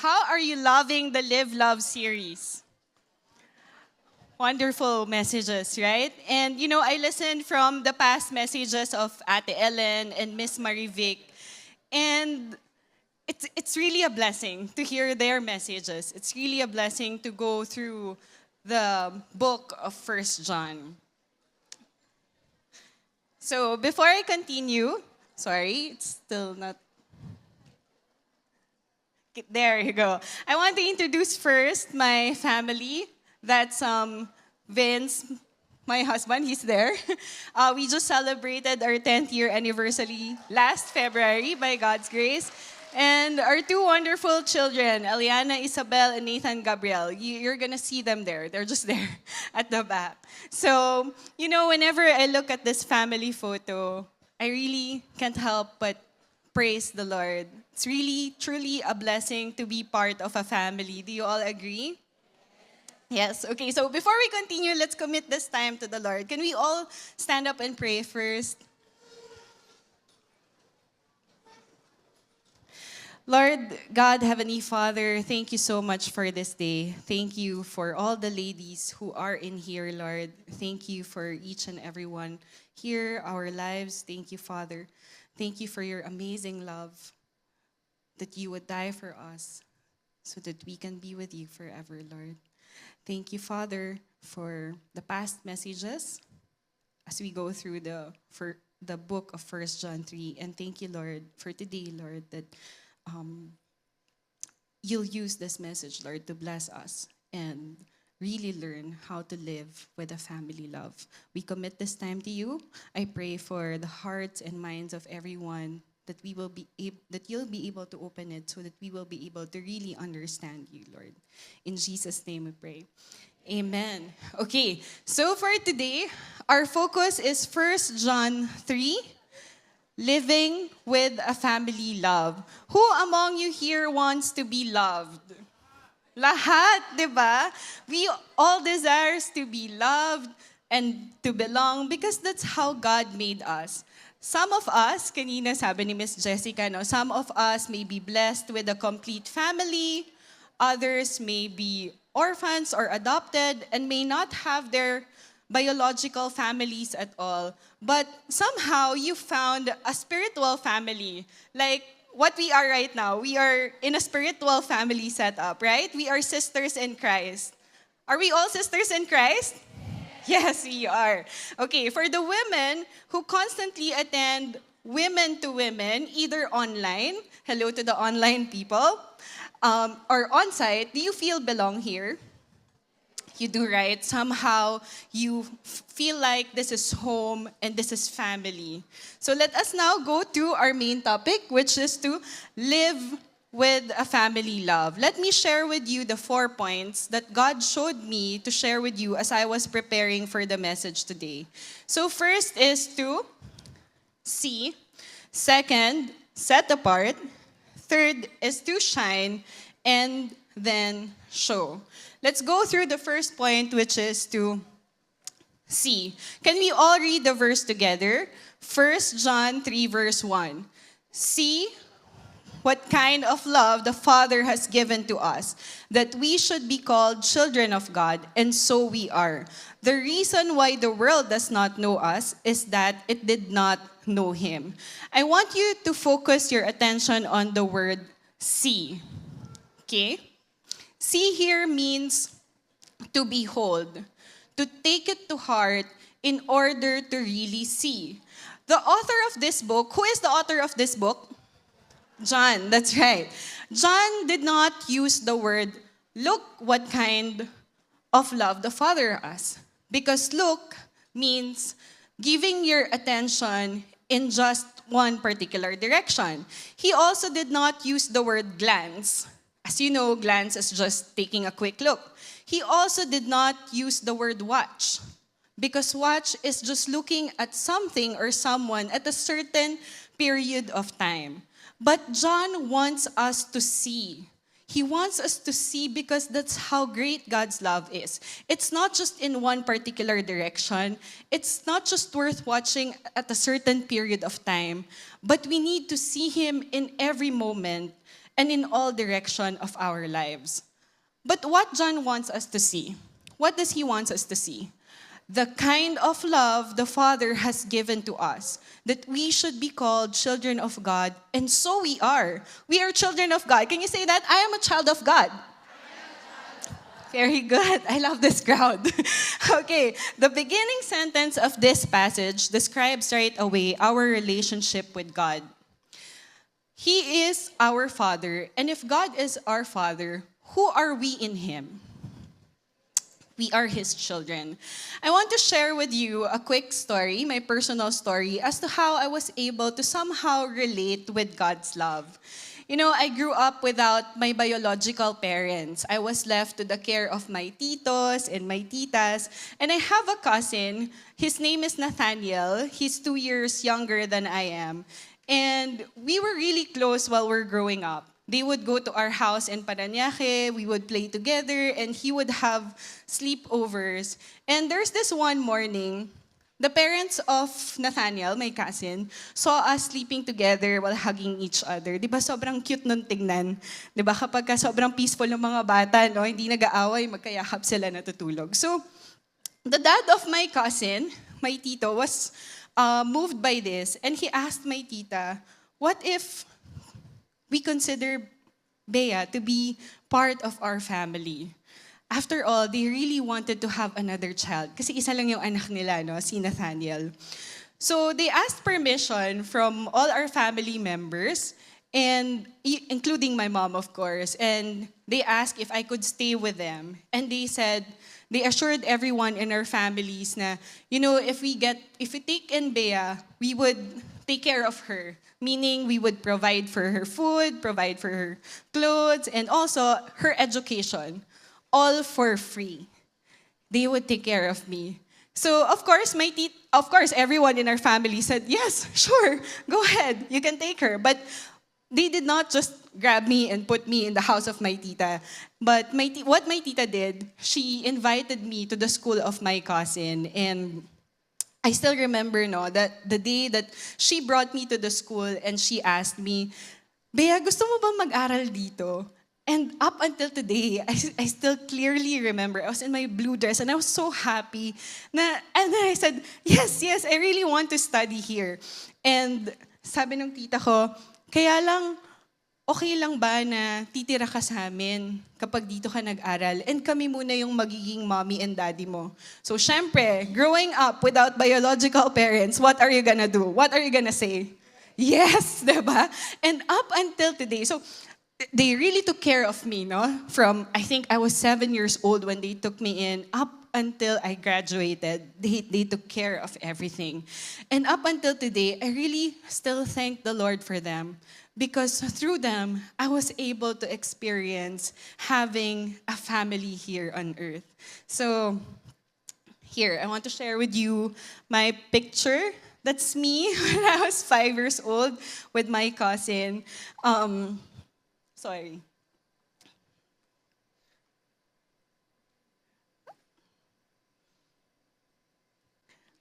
how are you loving the Live Love series? Wonderful messages, right? And I listened from the past messages of Ate Ellen and Miss Marivic, and it's really a blessing to hear their messages. It's really a blessing to go through the book of First John. So before I continue, sorry, it's still not. There you go. I want to introduce first my family. That's Vince, my husband. He's there. We just celebrated our 10th year anniversary last February by God's grace. And our two wonderful children, Eliana Isabel and Nathan Gabriel. You're going to see them there. They're just there at the back. So, whenever I look at this family photo, I really can't help but praise the Lord. It's really, truly a blessing to be part of a family. Do you all agree? Yes. Okay, so before we continue, let's commit this time to the Lord. Can we all stand up and pray first? Lord God, Heavenly Father, thank you so much for this day. Thank you for all the ladies who are in here, Lord. Thank you for each and every one here, our lives. Thank you, Father. Thank you for your amazing love, that you would die for us so that we can be with you forever, Lord. Thank you, Father, for the past messages as we go through for the book of First John 3. And thank you, Lord, for today, Lord, that you'll use this message, Lord, to bless us and really learn how to live with a family love. We commit this time to you. I pray for the hearts and minds of everyone that that you'll be able to open it so that we will be able to really understand you, Lord. In Jesus' name we pray. Amen. Okay, so for today, our focus is First John 3, living with a family love. Who among you here wants to be loved? Lahat, di ba? We all desires to be loved and to belong because that's how God made us. Some of us, kanina sabi ni Miss Jessica, no, some of us may be blessed with a complete family, others may be orphans or adopted and may not have their biological families at all. But somehow you found a spiritual family. Like what we are right now, we are in a spiritual family setup, right? We are sisters in Christ. Are we all sisters in Christ? Yes, we are. Okay, for the women who constantly attend Women to Women, either online, hello to the online people, or on-site, do you feel belong here? You do, right? Somehow you feel like this is home and this is family. So let us now go to our main topic, which is to live with a family love. Let me share with you the 4 points that God showed me to share with you as I was preparing for the message today. So first is to see. Second, set apart. Third is to shine. And then show. Let's go through the first point, which is to see. Can we all read the verse together? 1 John 3, verse 1. See what kind of love the Father has given to us, that we should be called children of God, and so we are. The reason why the world does not know us is that it did not know Him. I want you to focus your attention on the word see. Okay? See here means to behold, to take it to heart in order to really see. The author of this book, who is the author of this book? John, that's right. John did not use the word, look what kind of love the Father has. Because look means giving your attention in just one particular direction. He also did not use the word glance. As you know, glance is just taking a quick look. He also did not use the word watch. Because watch is just looking at something or someone at a certain period of time. But John wants us to see. He wants us to see because that's how great God's love is. It's not just in one particular direction. It's not just worth watching at a certain period of time. But we need to see Him in every moment. and in all direction of our lives. But what John wants us to see? What does he want us to see? The kind of love the Father has given to us, that we should be called children of God, and so we are. We are children of God. Can you say that? I am a child of God. Very good. I love this crowd. Okay, the beginning sentence of this passage describes right away our relationship with God. He is our Father, and if God is our Father, who are we in Him? We are His children. I want to share with you a quick story, my personal story, as to how I was able to somehow relate with God's love. You know, I grew up without my biological parents. I was left to the care of my titos and my titas. And I have a cousin. His name is Nathaniel. He's 2 years younger than I am. And we were really close while we're growing up. They would go to our house in Parañaque, we would play together, and he would have sleepovers. And there's this one morning, the parents of Nathaniel, my cousin, saw us sleeping together while hugging each other. Di ba sobrang cute nun tignan? Di ba kapag sobrang peaceful ng mga bata, no? Hindi nag-aaway, magkayakap sila natutulog. So, the dad of my cousin, my tito, was moved by this, and he asked my tita, what if we consider Bea to be part of our family? After all, they really wanted to have another child. Kasi isa lang yung anak nila, no? Si Nathaniel. So they asked permission from all our family members, and including my mom, of course. And they asked if I could stay with them. And they said, they assured everyone in our families na, you know, if we take in Bea, we would take care of her. Meaning we would provide for her food, provide for her clothes, and also her education. All for free. They would take care of me. So of course, everyone in our family said, yes, sure, go ahead, you can take her. But they did not just grab me and put me in the house of my tita. But what my tita did, she invited me to the school of my cousin. And I still remember, no, that the day that she brought me to the school and she asked me, Bea, gusto mo bang mag-aral dito? And up until today, I still clearly remember, I was in my blue dress and I was so happy. And then I said, yes, I really want to study here. And sabi ng tita ko, kaya lang, okay lang ba na titira ka sa amin kapag dito ka nag-aral? And kami muna yung magiging mommy and daddy mo. So syempre, growing up without biological parents, what are you gonna do? What are you gonna say? Yes, diba? And up until today, so they really took care of me, no? From, I think I was 7 years old when they took me in, up until I graduated, they took care of everything. And up until today, I really still thank the Lord for them. Because through them, I was able to experience having a family here on earth. So, here, I want to share with you my picture. That's me when I was 5 years old with my cousin. Sorry.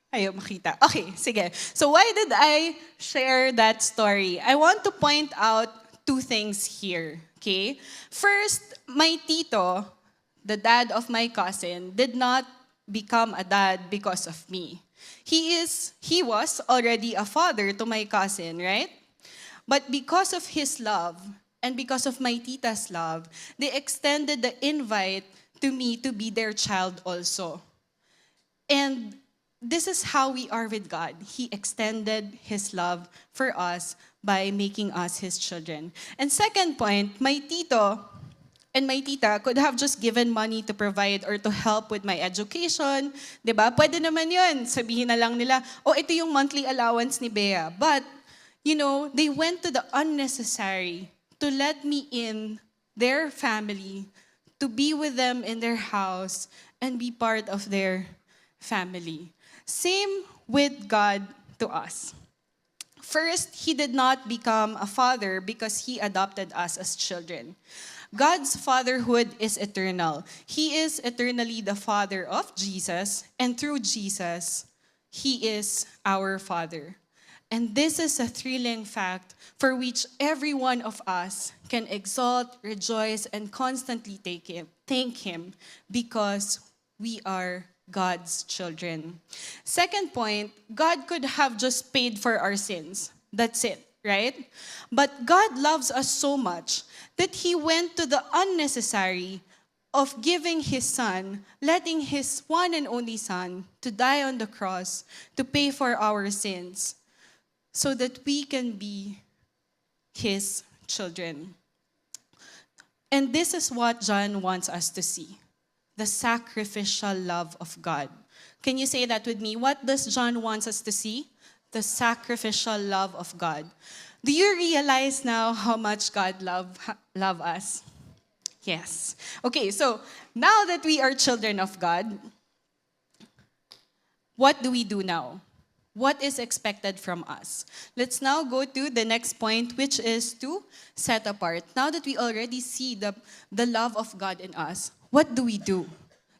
Ayaw makita. Okay, sige. So why did I share that story? I want to point out two things here, okay? First, my tito, the dad of my cousin, did not become a dad because of me. He was already a father to my cousin, right? But because of his love and because of my tita's love, they extended the invite to me to be their child also. And this is how we are with God. He extended His love for us by making us His children. And second point, my tito and my tita could have just given money to provide or to help with my education. Diba? Pwede naman yun. Sabihin na lang nila, oh, ito yung monthly allowance ni Bea. But, you know, they went to the unnecessary to let me in their family, to be with them in their house, and be part of their family. Same with God to us. First, He did not become a father because He adopted us as children. God's fatherhood is eternal. He is eternally the Father of Jesus, and through Jesus, He is our Father. And this is a thrilling fact for which every one of us can exalt, rejoice, and constantly thank Him because we are God's children. Second point, God could have just paid for our sins. That's it, right? But God loves us so much that He went to the unnecessary of giving His Son, letting His one and only Son to die on the cross to pay for our sins so that we can be His children. And this is what John wants us to see, the sacrificial love of God. Can you say that with me? What does John wants us to see? The sacrificial love of God. Do you realize now how much God love us? Yes. Okay, so now that we are children of God, what do we do now? What is expected from us? Let's now go to the next point, which is to set apart. Now that we already see the love of God in us, what do we do?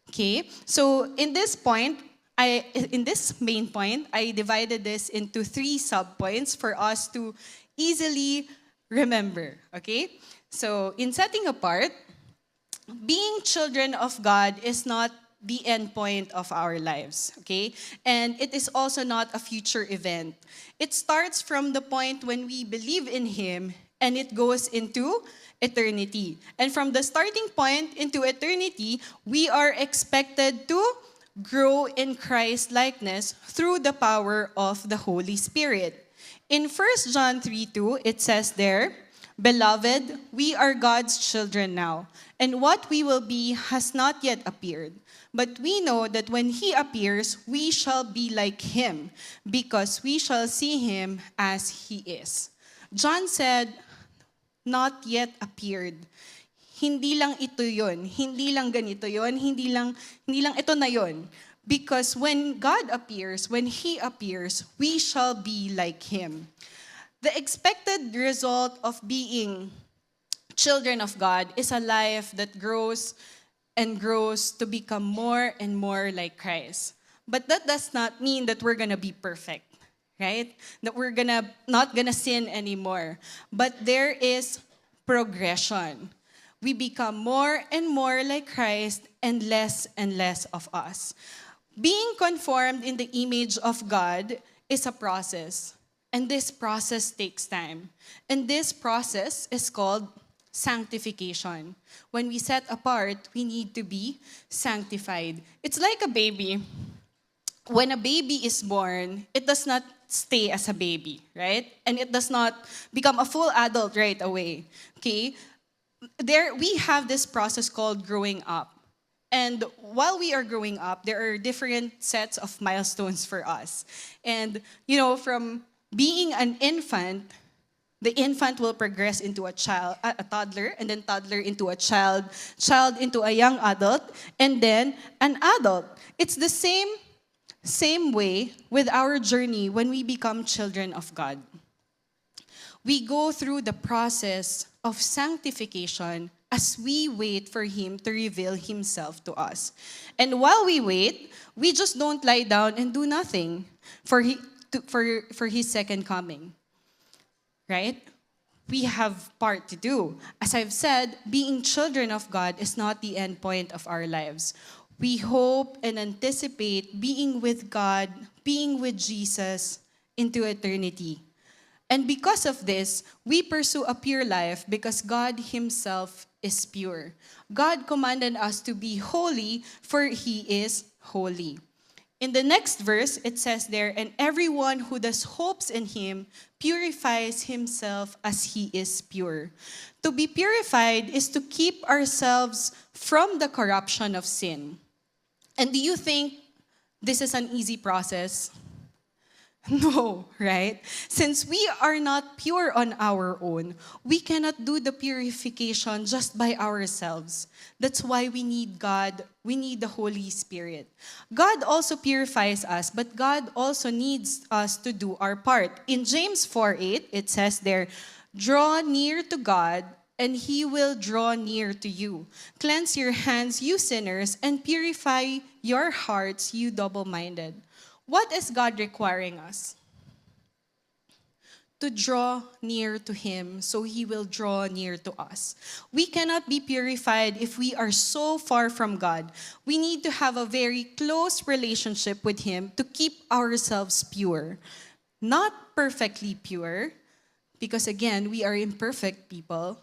Okay, so in this main point, I divided this into 3 subpoints for us to easily remember. Okay, so in setting apart, being children of God is not the end point of our lives, okay? And it is also not a future event. It starts from the point when we believe in Him and it goes into eternity. And from the starting point into eternity, we are expected to grow in Christ likeness through the power of the Holy Spirit. In 1 John 3:2, it says there, "Beloved, we are God's children now, and what we will be has not yet appeared. But we know that when He appears, we shall be like Him, because we shall see Him as He is." John said, not yet appeared. Hindi lang ito yon, hindi lang ganito yon, hindi lang ito na yon. Because when God appears, when He appears, we shall be like Him. The expected result of being children of God is a life that grows and grows to become more and more like Christ. But that does not mean that we're gonna be perfect, right? That we're not gonna sin anymore. But there is progression. We become more and more like Christ and less of us. Being conformed in the image of God is a process. And this process takes time. And this process is called sanctification. When we set apart, we need to be sanctified. It's like a baby. When a baby is born, it does not stay as a baby, right? And it does not become a full adult right away. Okay? There we have this process called growing up. And while we are growing up, there are different sets of milestones for us. And from being an infant, the infant will progress into a toddler, and then toddler into a child into a young adult, and then an adult. It's the same way with our journey when we become children of God. We go through the process of sanctification as we wait for Him to reveal Himself to us. And while we wait, we just don't lie down and do nothing for His second coming. Right? We have part to do. As I've said, being children of God is not the end point of our lives. We hope and anticipate being with God, being with Jesus into eternity. And because of this, we pursue a pure life because God Himself is pure. God commanded us to be holy, for He is holy. In the next verse, it says there, "And everyone who thus hopes in Him purifies himself as He is pure." To be purified is to keep ourselves from the corruption of sin. And do you think this is an easy process? No, right? Since we are not pure on our own, we cannot do the purification just by ourselves. That's why we need God. We need the Holy Spirit. God also purifies us, but God also needs us to do our part. In James 4:8, it says there, "Draw near to God, and He will draw near to you. Cleanse your hands, you sinners, and purify your hearts, you double-minded." What is God requiring us? to draw near to Him so He will draw near to us. We cannot be purified if we are so far from God. We need to have a very close relationship with Him to keep ourselves pure. Not perfectly pure, because again, we are imperfect people.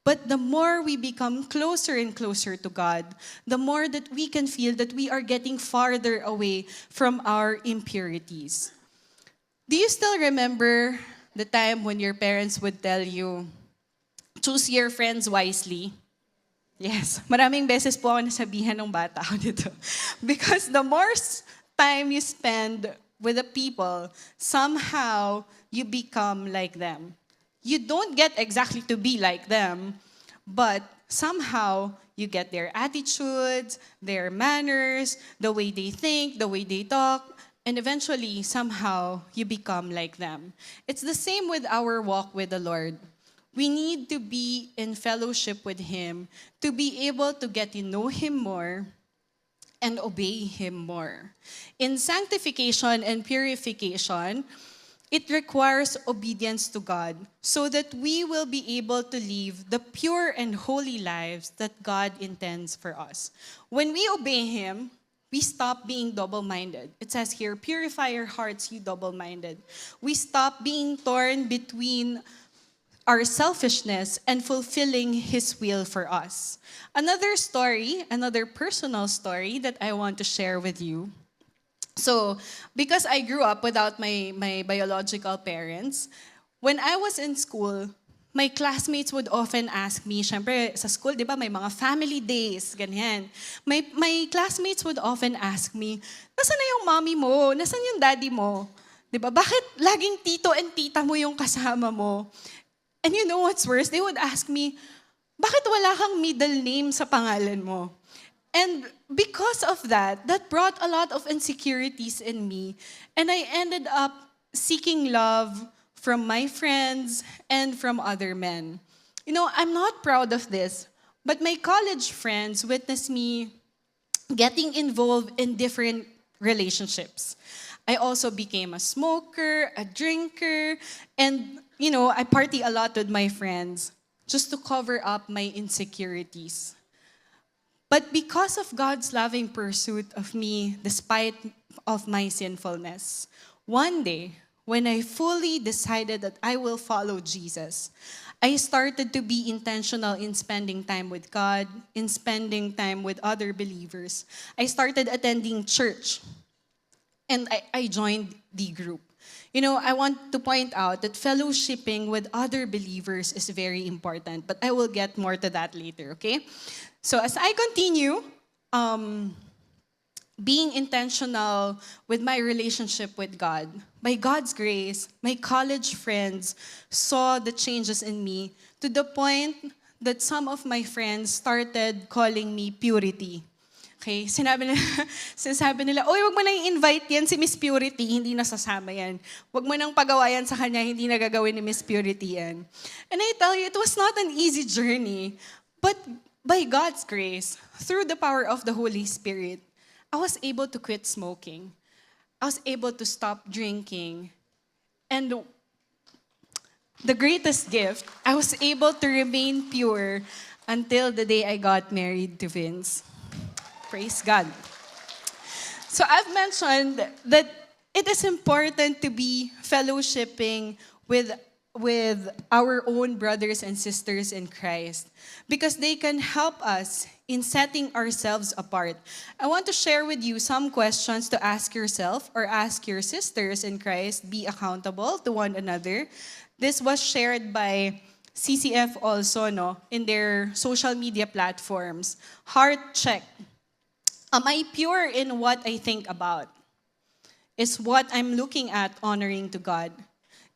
But the more we become closer and closer to God, the more that we can feel that we are getting farther away from our impurities. Do you still remember the time when your parents would tell you, choose your friends wisely? Yes, maraming beses po ako nasabihan ng bata ako dito. Because the more time you spend with the people, somehow you become like them. You don't get exactly to be like them, but somehow you get their attitudes, their manners, the way they think, the way they talk, and eventually, somehow, you become like them. It's the same with our walk with the Lord. We need to be in fellowship with Him to be able to get to know Him more and obey Him more. In sanctification and purification, it requires obedience to God so that we will be able to live the pure and holy lives that God intends for us. When we obey Him, we stop being double-minded. It says here, purify your hearts, you double-minded. We stop being torn between our selfishness and fulfilling His will for us. Another story, another personal story that I want to share with you. So, because I grew up without my biological parents, when I was in school, my classmates would often ask me, syempre sa school, di ba, may mga family days, ganyan. My classmates would often ask me, nasan na yung mommy mo? Nasan yung daddy mo? Di ba, bakit laging tito and tita mo yung kasama mo? And you know what's worse? They would ask me, bakit wala kang middle name sa pangalan mo? And because of that, that brought a lot of insecurities in me. And I ended up seeking love from my friends and from other men. You know, I'm not proud of this, but my college friends witnessed me getting involved in different relationships. I also became a smoker, a drinker, and, you know, I party a lot with my friends just to cover up my insecurities. But because of God's loving pursuit of me, despite of my sinfulness, one day, when I fully decided that I will follow Jesus, I started to be intentional in spending time with God, in spending time with other believers. I started attending church, and I joined the group. You know, I want to point out that fellowshipping with other believers is very important, but I will get more to that later, okay? So as I continue, being intentional with my relationship with God, by God's grace, my college friends saw the changes in me to the point that some of my friends started calling me Purity. Okay, sinasabi nila, oy, wag mo nang invite yan si Miss Purity, hindi nasasama yan. Wag mo nang pagawa yan sa kanya, hindi nagagawin ni Miss Purity yan. And I tell you, it was not an easy journey, but by God's grace, through the power of the Holy Spirit, I was able to quit smoking. I was able to stop drinking. And the greatest gift, I was able to remain pure until the day I got married to Vince. Praise God. So I've mentioned that it is important to be fellowshipping with our own brothers and sisters in Christ because they can help us in setting ourselves apart. I want to share with you some questions to ask yourself or ask your sisters in Christ. Be accountable to one another. This was shared by CCF also, no, in their social media platforms. Heart check. Am I pure in what I think about? Is what I'm looking at honoring to God?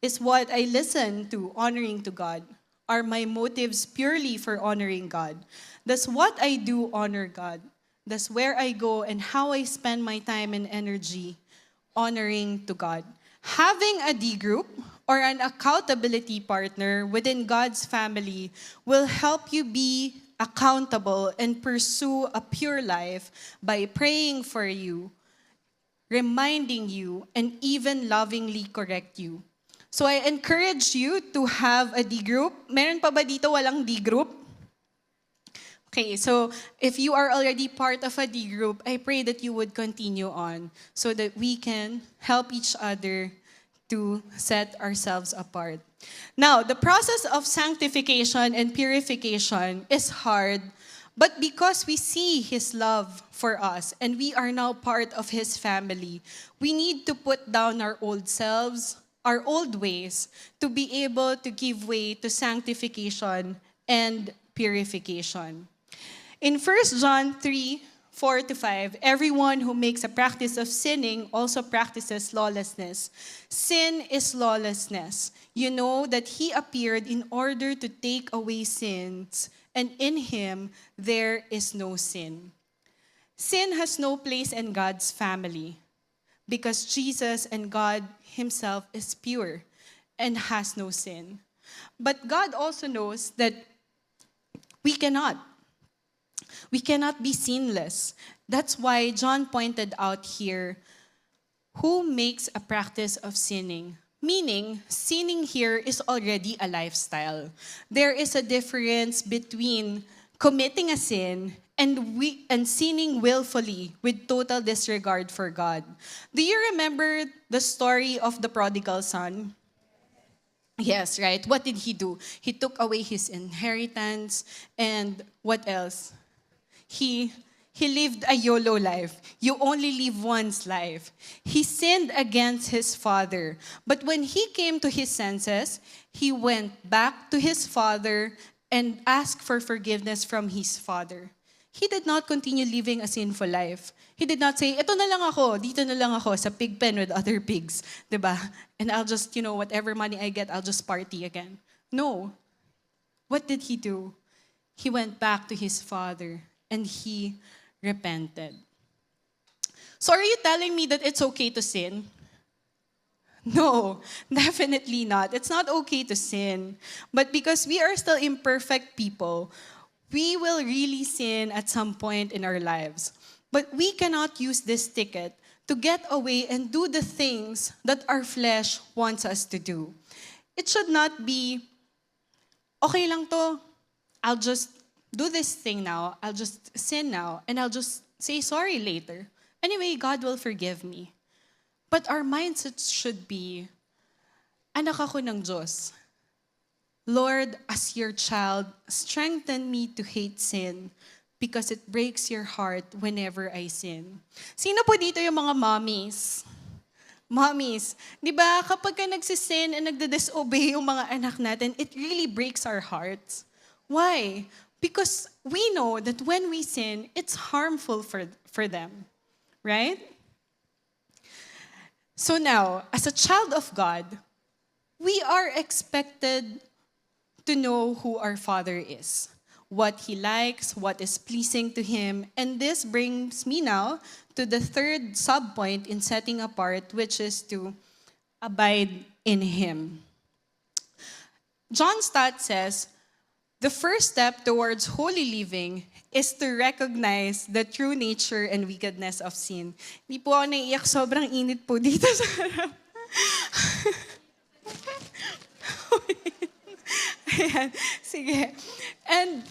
Is what I listen to honoring to God? Are my motives purely for honoring God? Does what I do honor God? Does where I go and how I spend my time and energy honoring to God? Having a D group or an accountability partner within God's family will help you be accountable and pursue a pure life by praying for you, reminding you, and even lovingly correct you. So I encourage you to have a D group. Meron pa ba dito walang D group? Okay, so if you are already part of a D group, I pray that you would continue on so that we can help each other to set ourselves apart. Now, the process of sanctification and purification is hard, but because we see His love for us and we are now part of His family, we need to put down our old selves, our old ways, to be able to give way to sanctification and purification. In 1 John 3:4-5, everyone who makes a practice of sinning also practices lawlessness. Sin is lawlessness. You know that He appeared in order to take away sins, and in Him there is no sin. Sin has no place in God's family because Jesus and God Himself is pure and has no sin. But God also knows that we cannot. We cannot be sinless. That's why John pointed out here, who makes a practice of sinning? Meaning, sinning here is already a lifestyle. There is a difference between committing a sin and sinning willfully with total disregard for God. Do you remember the story of the prodigal son? Yes, right. What did he do? He took away his inheritance, and what else? He lived a YOLO life. You only live one's life. He sinned against his father. But when he came to his senses, he went back to his father and asked for forgiveness from his father. He did not continue living a sinful life. He did not say, eto na lang ako, dito na lang ako sa pig pen with other pigs. 'Di ba? And I'll just, whatever money I get, I'll just party again. No. What did he do? He went back to his father and he repented. So are you telling me that it's okay to sin? No, definitely not. It's not okay to sin. But because we are still imperfect people, we will really sin at some point in our lives. But we cannot use this ticket to get away and do the things that our flesh wants us to do. It should not be, okay lang to, I'll just do this thing now, I'll just sin now, and I'll just say sorry later. Anyway, God will forgive me. But our mindset should be, anak ako ng Diyos. Lord, as your child, strengthen me to hate sin because it breaks your heart whenever I sin. Sino po dito yung mga mommies? Mommies, di ba kapag ka nagsisin and nagde-disobey yung mga anak natin, it really breaks our hearts. Why? Because we know that when we sin, it's harmful for them. Right? So now, as a child of God, we are expected to know who our Father is, what He likes, what is pleasing to Him. And this brings me now to the third subpoint in setting apart, which is to abide in Him. John Stott says, the first step towards holy living is to recognize the true nature and wickedness of sin. Hindi po ako naiiyak, sobrang init po dito sa harap. Ayan, sige. And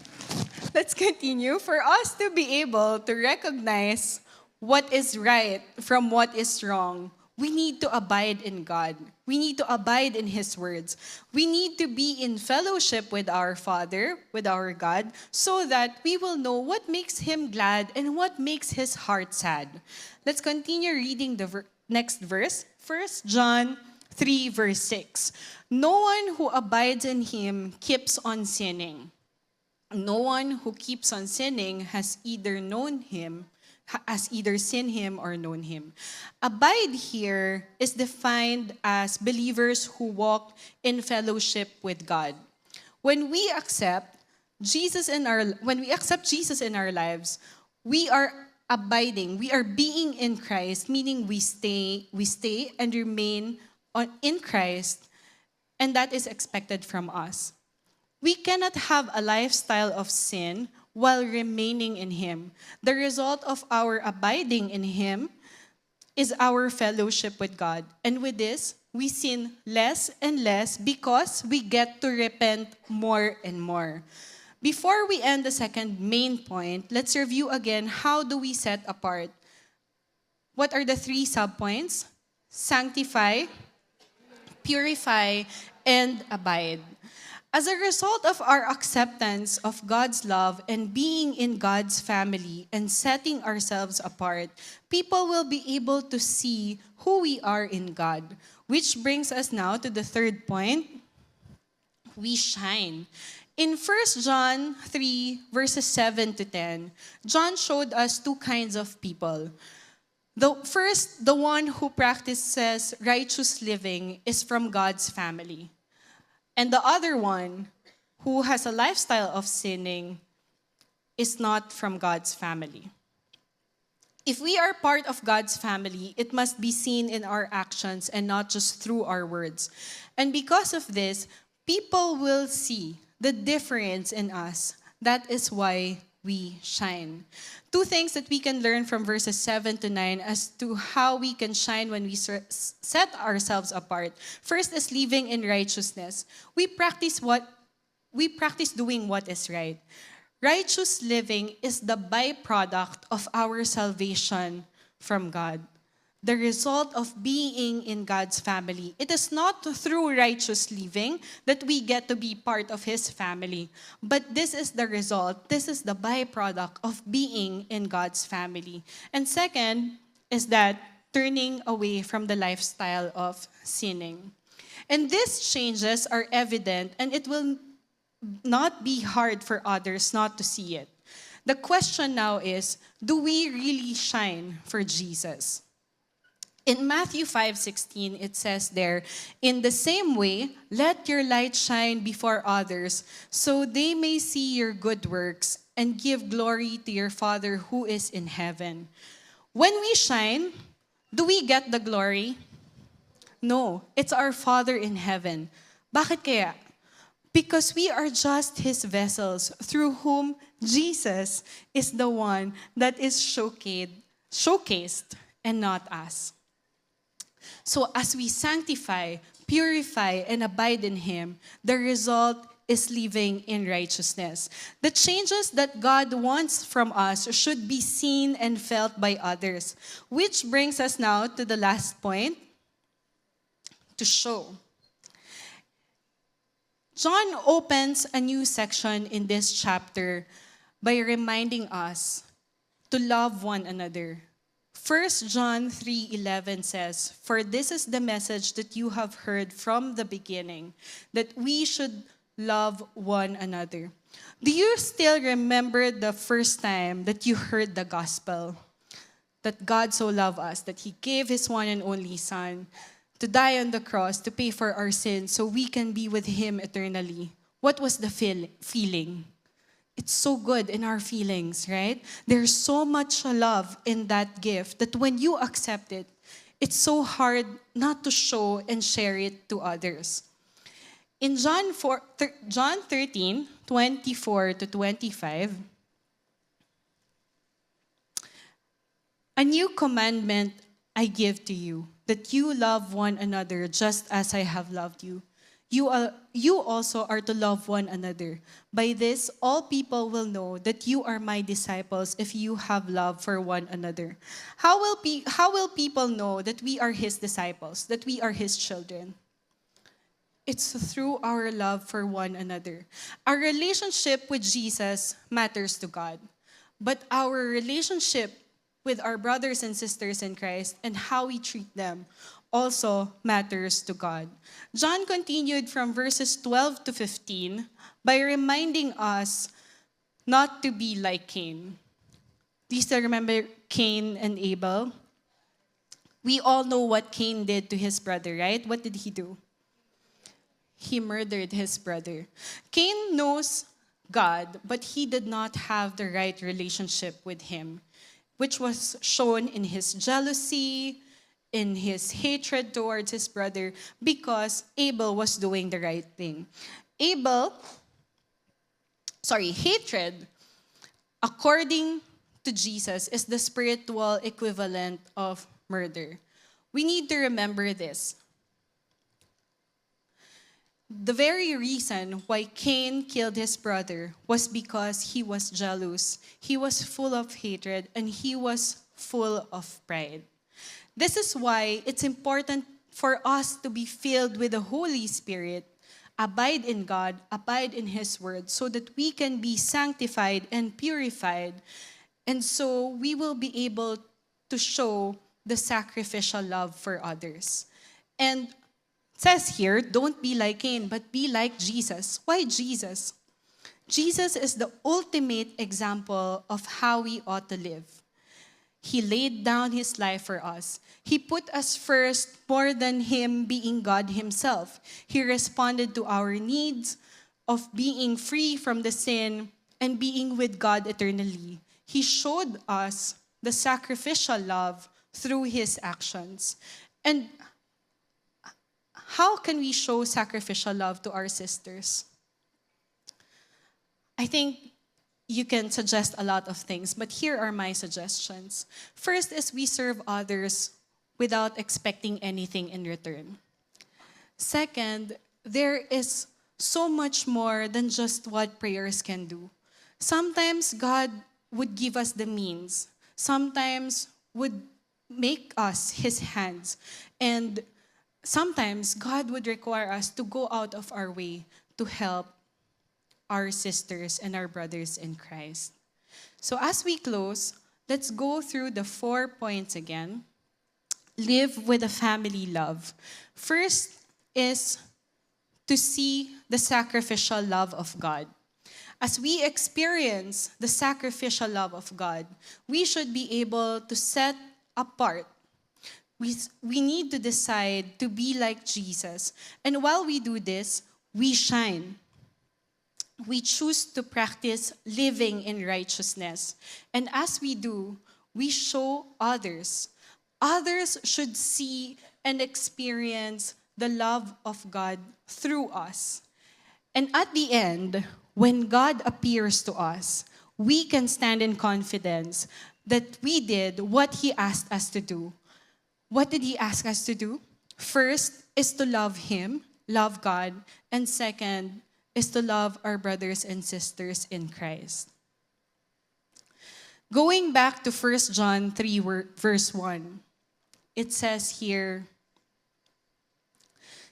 let's continue. For us to be able to recognize what is right from what is wrong, we need to abide in God. We need to abide in His words. We need to be in fellowship with our Father, with our God, so that we will know what makes Him glad and what makes His heart sad. Let's continue reading the next verse, 1 John 3, verse 6. No one who abides in Him keeps on sinning. No one who keeps on sinning has either seen Him or known Him. Abide here is defined as believers who walk in fellowship with God. When we accept Jesus in our lives, we are abiding. We are being in Christ, meaning we stay and remain in Christ, and that is expected from us. We cannot have a lifestyle of sin while remaining in Him. The result of our abiding in Him is our fellowship with God. And with this, we sin less and less because we get to repent more and more. Before we end the second main point, let's review again how do we set apart. What are the three subpoints? Sanctify, purify, and abide. As a result of our acceptance of God's love and being in God's family and setting ourselves apart, people will be able to see who we are in God. Which brings us now to the third point. We shine. In 1 John 3, verses 7 to 10, John showed us two kinds of people. The one who practices righteous living is from God's family. And the other one, who has a lifestyle of sinning, is not from God's family. If we are part of God's family, it must be seen in our actions and not just through our words. And because of this, people will see the difference in us. That is why we shine. Two things that we can learn from verses 7 to 9 as to how we can shine when we set ourselves apart. First is living in righteousness. We practice doing what is right. Righteous living is the byproduct of our salvation from God. The result of being in God's family. It is not through righteous living that we get to be part of His family. But this is the result. This is the byproduct of being in God's family. And second is that turning away from the lifestyle of sinning. And these changes are evident, and it will not be hard for others not to see it. The question now is, do we really shine for Jesus? In Matthew 5:16, it says there, "In the same way, let your light shine before others, so they may see your good works and give glory to your Father who is in heaven." When we shine, do we get the glory? No, it's our Father in heaven. Bakit kaya? Because we are just His vessels through whom Jesus is the one that is showcased and not us. So as we sanctify, purify, and abide in Him, the result is living in righteousness. The changes that God wants from us should be seen and felt by others. Which brings us now to the last point, to show. John opens a new section in this chapter by reminding us to love one another. 1 John 3:11 says, "For this is the message that you have heard from the beginning, that we should love one another." Do you still remember the first time that you heard the gospel? That God so loved us, that He gave His one and only Son to die on the cross to pay for our sins so we can be with Him eternally. What was the feeling? It's so good in our feelings, right? There's so much love in that gift that when you accept it, it's so hard not to show and share it to others. In John 13:24 to 25, "A new commandment I give to you, that you love one another just as I have loved you. You also are to love one another. By this, all people will know that you are my disciples if you have love for one another." How will people know that we are His disciples, that we are His children? It's through our love for one another. Our relationship with Jesus matters to God, but our relationship with our brothers and sisters in Christ and how we treat them also matters to God. John continued from verses 12 to 15 by reminding us not to be like Cain. Do you still remember Cain and Abel? We all know what Cain did to his brother, right? What did he do? He murdered his brother. Cain knows God, but he did not have the right relationship with Him, which was shown in his jealousy, in his hatred towards his brother, because Abel was doing the right thing. Hatred, according to Jesus, is the spiritual equivalent of murder. We need to remember this. The very reason why Cain killed his brother was because he was jealous, he was full of hatred, and he was full of pride. This is why it's important for us to be filled with the Holy Spirit, abide in God, abide in His Word, so that we can be sanctified and purified. And so we will be able to show the sacrificial love for others. And it says here, don't be like Cain, but be like Jesus. Why Jesus? Jesus is the ultimate example of how we ought to live. He laid down His life for us. He put us first more than Him being God Himself. He responded to our needs of being free from the sin and being with God eternally. He showed us the sacrificial love through His actions. And how can we show sacrificial love to our sisters? I think you can suggest a lot of things, but here are my suggestions. First is we serve others without expecting anything in return. Second, there is so much more than just what prayers can do. Sometimes God would give us the means. Sometimes would make us His hands. And sometimes God would require us to go out of our way to help our sisters and our brothers in Christ. So as we close, let's go through the 4 points again. Live with a family love. First is to see the sacrificial love of God. As we experience the sacrificial love of God, we should be able to set apart. We need to decide to be like Jesus. And while we do this, we shine. We choose to practice living in righteousness. And as we do, we show others. Others should see and experience the love of God through us. And at the end, when God appears to us, we can stand in confidence that we did what He asked us to do. What did He ask us to do? First is to love Him, love God, and second is to love our brothers and sisters in Christ. Going back to 1 John 3, verse 1, it says here,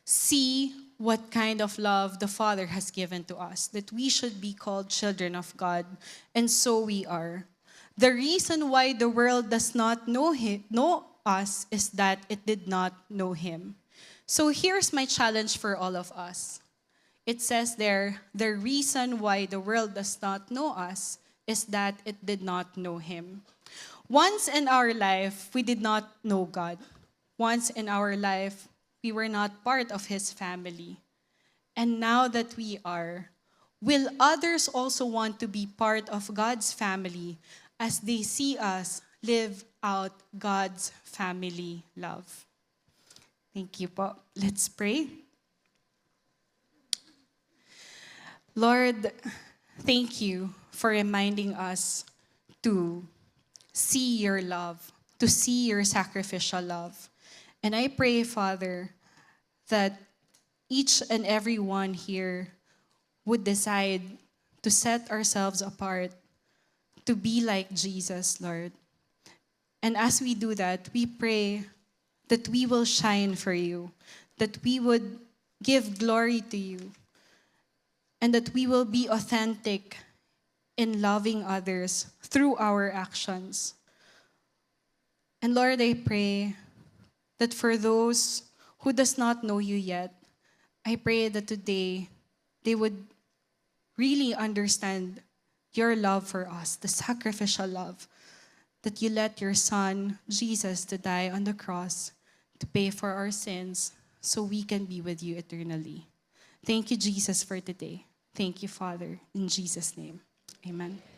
see what kind of love the Father has given to us, that we should be called children of God, and so we are. The reason why the world does not know us is that it did not know Him. So here's my challenge for all of us. It says there, the reason why the world does not know us is that it did not know Him. Once in our life, we did not know God. Once in our life, we were not part of His family. And now that we are, will others also want to be part of God's family as they see us live out God's family love? Thank you po. Let's pray. Lord, thank you for reminding us to see your love, to see your sacrificial love. And I pray, Father, that each and every one here would decide to set ourselves apart, to be like Jesus, Lord. And as we do that, we pray that we will shine for you, that we would give glory to you, and that we will be authentic in loving others through our actions. And Lord, I pray that for those who does not know you yet, I pray that today they would really understand your love for us, the sacrificial love, that you let your Son, Jesus, to die on the cross to pay for our sins so we can be with you eternally. Thank you, Jesus, for today. Thank you, Father. In Jesus' name, amen.